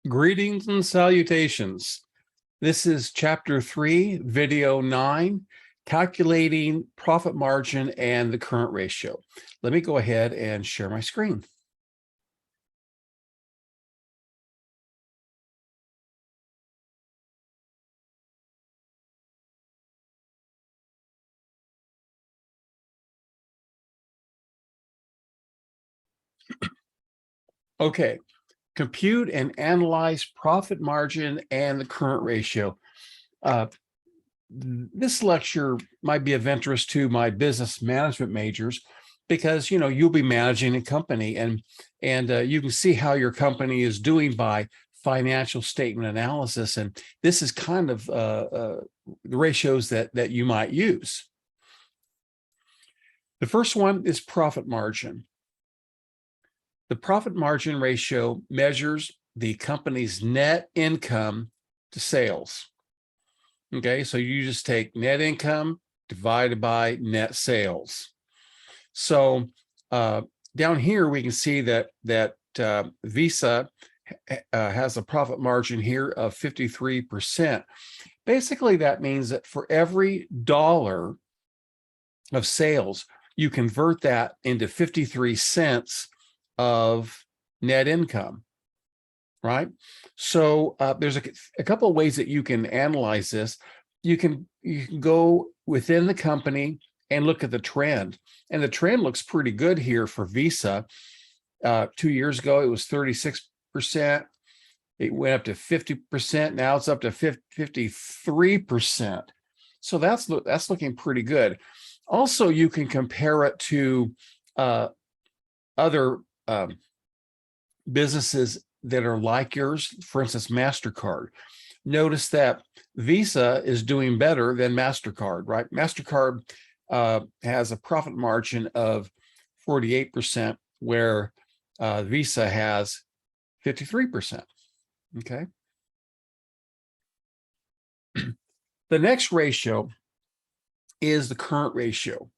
Greetings and salutations. This is chapter 3, video 9, calculating profit margin and the current ratio. Let me go ahead and share my screen. Okay, compute and analyze profit margin and the current ratio. This lecture might be of interest to my business management majors because you'll be managing a company and you can see how your company is doing by financial statement analysis, and this is kind of the ratios that you might use. The first one is profit margin. The profit margin ratio measures the company's net income to sales. Okay, so you just take net income divided by net sales. So down here we can see that Visa has a profit margin here of 53%. Basically, that means that for every dollar of sales, you convert that into 53 cents of net income, right? So there's a couple of ways that you can analyze this. You can go within the company and look at the trend, and the trend looks pretty good here for Visa. 2 years ago, it was 36%. It went up to 50%. Now it's up to 53%. So that's looking pretty good. Also, you can compare it to other businesses that are like yours, for instance, MasterCard. Notice that Visa is doing better than MasterCard, right? MasterCard has a profit margin of 48%, where Visa has 53%, okay? The next ratio is the current ratio.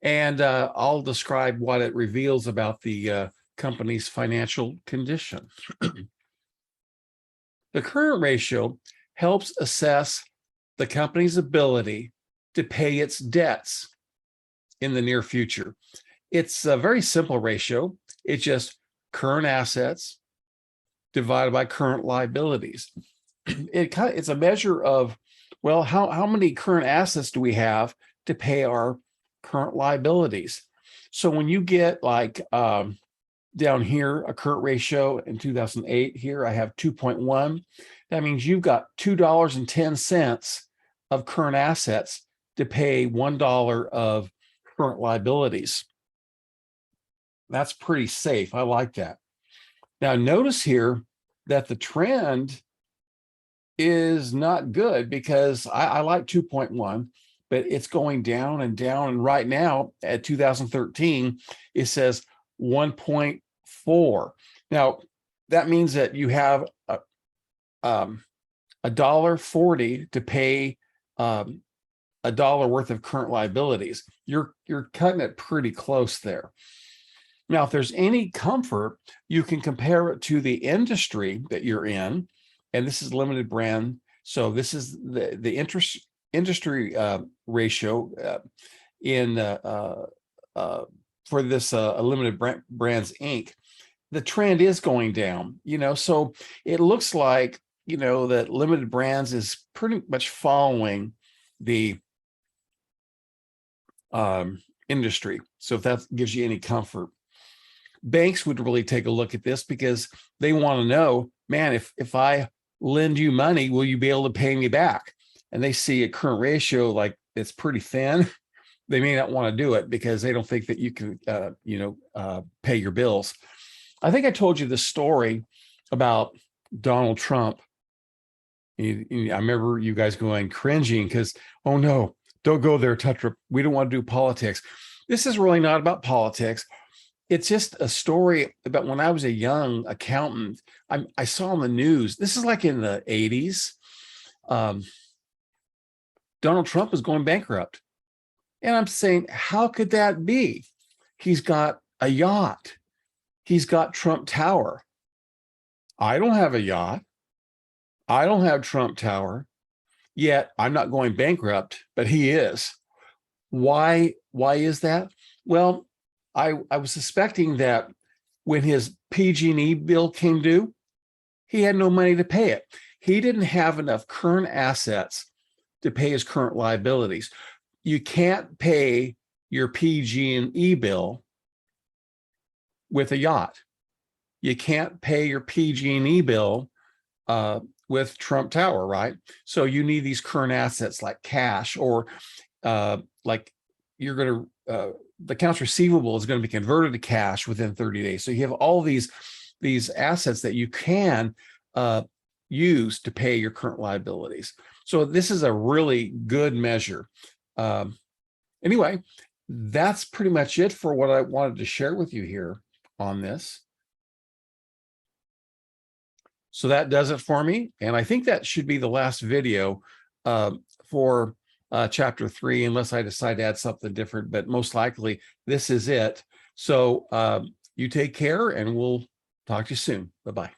And I'll describe what it reveals about the company's financial condition. The current ratio helps assess the company's ability to pay its debts in the near future. It's a very simple ratio. It's just current assets divided by current liabilities. It's a measure of, well, how many current assets do we have to pay our current liabilities? So when you get like down here, a current ratio in 2008, here I have 2.1. That means you've got $2.10 of current assets to pay $1 of current liabilities. That's pretty safe. I like that. Now notice here that the trend is not good, because I like 2.1, but it's going down and down. And right now at 2013, it says 1.4. Now that means that you have $1.40 to pay $1 worth of current liabilities. You're cutting it pretty close there. Now, if there's any comfort, you can compare it to the industry that you're in, and this is limited brand. So this is the industry ratio for this Limited Brands Inc. The trend is going down, so it looks like, that Limited Brands is pretty much following the industry. So if that gives you any comfort, banks would really take a look at this, because they want to know, man, if I lend you money, will you be able to pay me back? And they see a current ratio like it's pretty thin. They may not want to do it because they don't think that you can, pay your bills. I think I told you the story about Donald Trump. I remember you guys going cringing because, oh no, don't go there, Tetra. We don't want to do politics. This is really not about politics. It's just a story about when I was a young accountant. I saw on the news, this is like in the 80s, Donald Trump is going bankrupt. And I'm saying, how could that be? He's got a yacht. He's got Trump Tower. I don't have a yacht. I don't have Trump Tower. Yet I'm not going bankrupt, but he is. Why is that? Well, I was suspecting that when his PG&E bill came due, he had no money to pay it. He didn't have enough current assets to pay his current liabilities. You can't pay your PG&E bill with a yacht. You can't pay your PG&E bill with Trump Tower, right? So you need these current assets like cash, or like you're going to the accounts receivable is going to be converted to cash within 30 days. So you have all these assets that you can use to pay your current liabilities. So this is a really good measure. Anyway, that's pretty much it for what I wanted to share with you here on this. So that does it for me. And I think that should be the last video for chapter 3, unless I decide to add something different, but most likely this is it. So you take care, and we'll talk to you soon. Bye-bye.